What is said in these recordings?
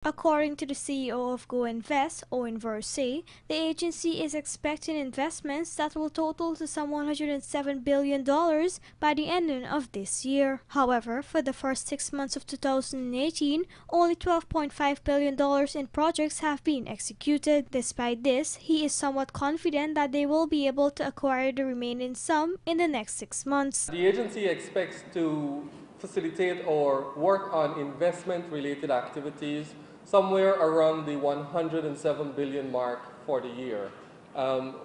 According to the CEO of Go Invest, Owen Versey, the agency is expecting investments that will total to some $107 billion by the end of this year. However, for the first 6 months of 2018, only $12.5 billion in projects have been executed. Despite this, he is somewhat confident that they will be able to acquire the remaining sum in the next 6 months. The agency expects to facilitate or work on investment-related activities somewhere around the 107 billion mark for the year.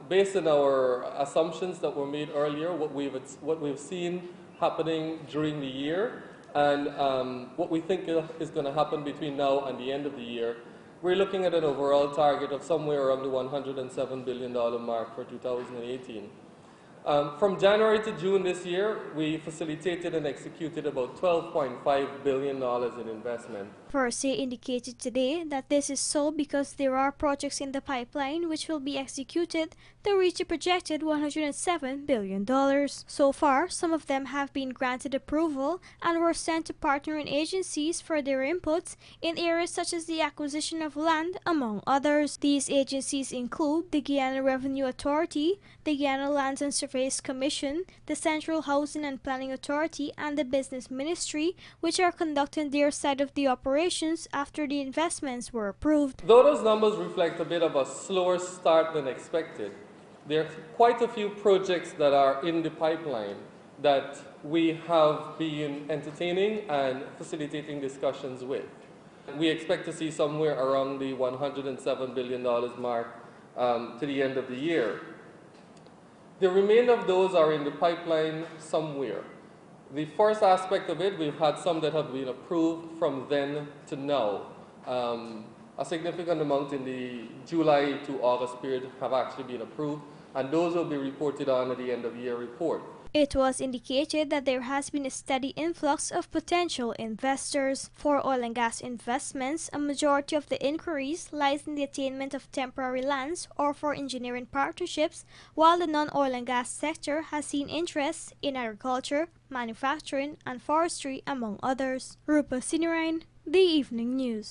Based on our assumptions that were made earlier, what we've seen happening during the year, and what we think is going to happen between now and the end of the year, we're looking at an overall target of somewhere around the $107 billion mark for 2018. From January to June this year, we facilitated and executed about $12.5 billion in investment. Versey indicated today that this is so because there are projects in the pipeline which will be executed to reach a projected $107 billion. So far, some of them have been granted approval and were sent to partnering agencies for their inputs in areas such as the acquisition of land, among others. These agencies include the Guyana Revenue Authority, the Guyana Lands and Surveys Commission, the Central Housing and Planning Authority, and the Business Ministry, which are conducting their side of the operations after the investments were approved. Though those numbers reflect a bit of a slower start than expected, there are quite a few projects that are in the pipeline that we have been entertaining and facilitating discussions with. We expect to see somewhere around the $107 billion mark to the end of the year. The remainder of those are in the pipeline somewhere. The first aspect of it, we've had some that have been approved from then to now. A significant amount in the July to August period have actually been approved, and those will be reported on at the end of year report. It was indicated that there has been a steady influx of potential investors. For oil and gas investments, a majority of the inquiries lies in the attainment of temporary lands or for engineering partnerships, while the non-oil and gas sector has seen interest in agriculture, manufacturing, and forestry, among others. Rupa Sinarain, The Evening News.